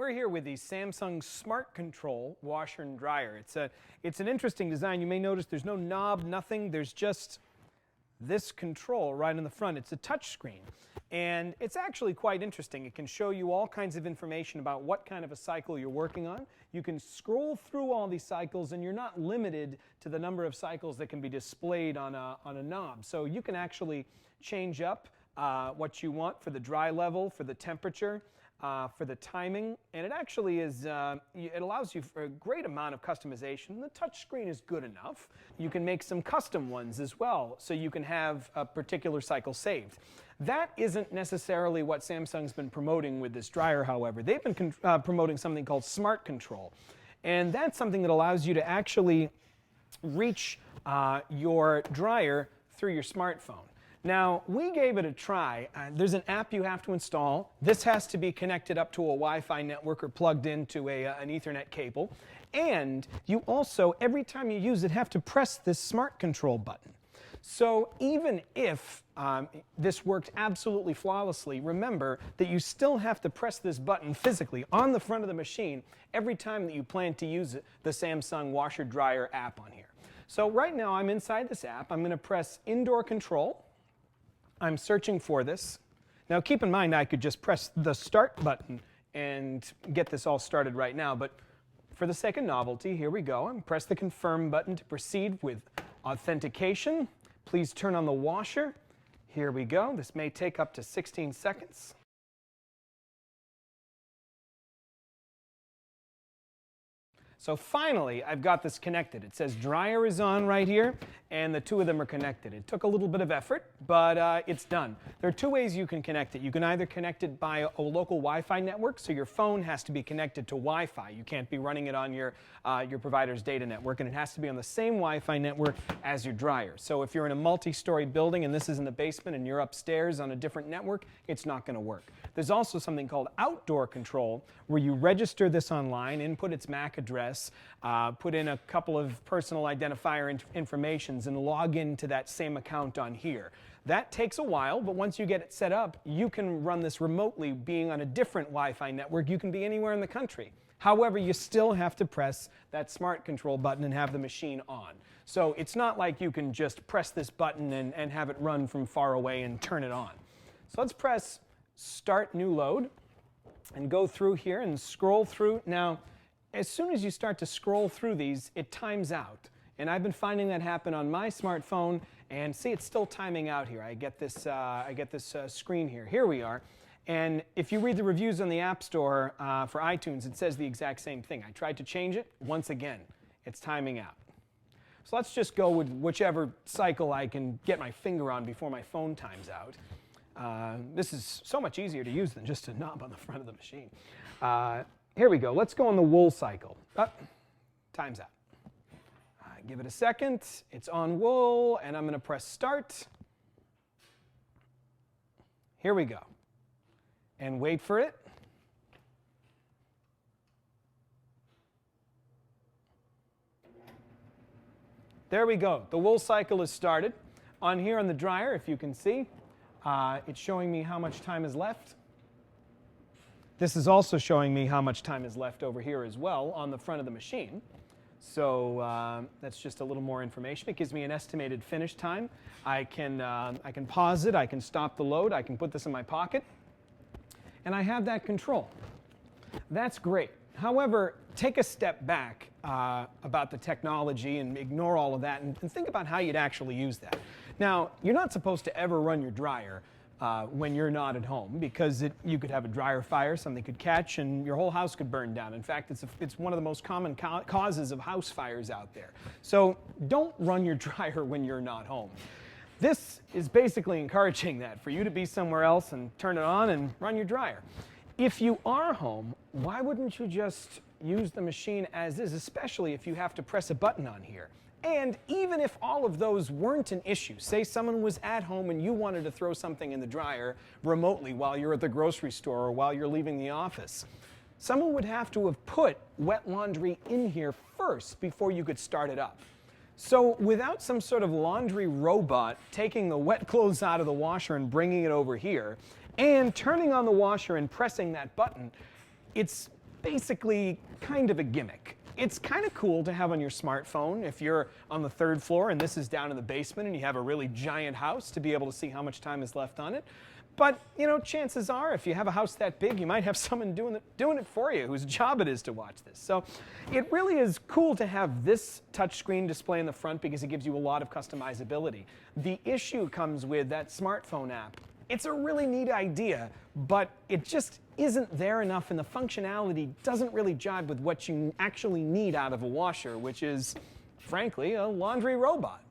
we're here with the Samsung Smart Control washer and dryer. It's an interesting design. You may notice there's no knob, nothing. There's just this control right in the front. It's a touch screen. And it's actually quite interesting. It can show you all kinds of information about what kind of a cycle you're working on. You can scroll through all these cycles, and you're not limited to the number of cycles that can be displayed on a knob. So you can actually change up what you want for the dry level, for the temperature, for the timing, and it actually is, it allows you for a great amount of customization. The touch screen is good enough. You can make some custom ones as well, so you can have a particular cycle saved. That isn't necessarily what Samsung's been promoting with this dryer, however. They've been promoting something called Smart Control, and that's something that allows you to actually reach your dryer through your smartphone. Now, we gave it a try. There's an app you have to install. This has to be connected up to a Wi-Fi network or plugged into an Ethernet cable. And you also, every time you use it, have to press this Smart Control button. So even if this worked absolutely flawlessly, remember that you still have to press this button physically on the front of the machine every time that you plan to use the Samsung Washer Dryer app on here. So right now I'm inside this app. I'm going to press Indoor Control. I'm searching for this. Now keep in mind I could just press the start button and get this all started right now, but for the sake of novelty, here we go. I'm press the confirm button to proceed with authentication. Please turn on the washer. Here we go. This may take up to 16 seconds. So finally, I've got this connected. It says dryer is on right here, and the two of them are connected. It took a little bit of effort, but it's done. There are two ways you can connect it. You can either connect it by a local Wi-Fi network, so your phone has to be connected to Wi-Fi. You can't be running it on your provider's data network, and it has to be on the same Wi-Fi network as your dryer. So if you're in a multi-story building and this is in the basement and you're upstairs on a different network, it's not going to work. There's also something called outdoor control, where you register this online, input its MAC address, put in a couple of personal identifier informations, and log into that same account on here. That takes a while, but once you get it set up, you can run this remotely, being on a different Wi-Fi network. You can be anywhere in the country. However, you still have to press that Smart Control button and have the machine on. So it's not like you can just press this button and have it run from far away and turn it on. So let's press Start New Load and go through here and scroll through. Now, as soon as you start to scroll through these, it times out. And I've been finding that happen on my smartphone, and see, it's still timing out here. I get this screen here. Here we are. And if you read the reviews on the App Store for iTunes, it says the exact same thing. I tried to change it. Once again, it's timing out. So let's just go with whichever cycle I can get my finger on before my phone times out. This is so much easier to use than just a knob on the front of the machine. Here we go. Let's go on the wool cycle. Time's out. Give it a second. It's on wool, and I'm going to press Start. Here we go. And wait for it. There we go. The wool cycle is started. On here on the dryer, if you can see, it's showing me how much time is left. This is also showing me how much time is left over here as well on the front of the machine. So that's just a little more information. It gives me an estimated finish time. I can pause it. I can stop the load. I can put this in my pocket. And I have that control. That's great. However, take a step back about the technology and ignore all of that and think about how you'd actually use that. Now, you're not supposed to ever run your dryer when you're not at home, because you could have a dryer fire, something could catch, and your whole house could burn down. In fact, it's one of the most common causes of house fires out there. So don't run your dryer when you're not home. This is basically encouraging that, for you to be somewhere else and turn it on and run your dryer. If you are home, why wouldn't you just use the machine as is, especially if you have to press a button on here? And even if all of those weren't an issue, say someone was at home and you wanted to throw something in the dryer remotely while you're at the grocery store or while you're leaving the office, someone would have to have put wet laundry in here first before you could start it up. So without some sort of laundry robot taking the wet clothes out of the washer and bringing it over here, and turning on the washer and pressing that button, it's basically kind of a gimmick. It's kind of cool to have on your smartphone if you're on the 3rd floor and this is down in the basement and you have a really giant house to be able to see how much time is left on it. But, you know, chances are if you have a house that big, you might have someone doing it for you whose job it is to watch this. So it really is cool to have this touchscreen display in the front because it gives you a lot of customizability. The issue comes with that smartphone app. It's a really neat idea, but it just isn't there enough, and the functionality doesn't really jibe with what you actually need out of a washer, which is, frankly, a laundry robot.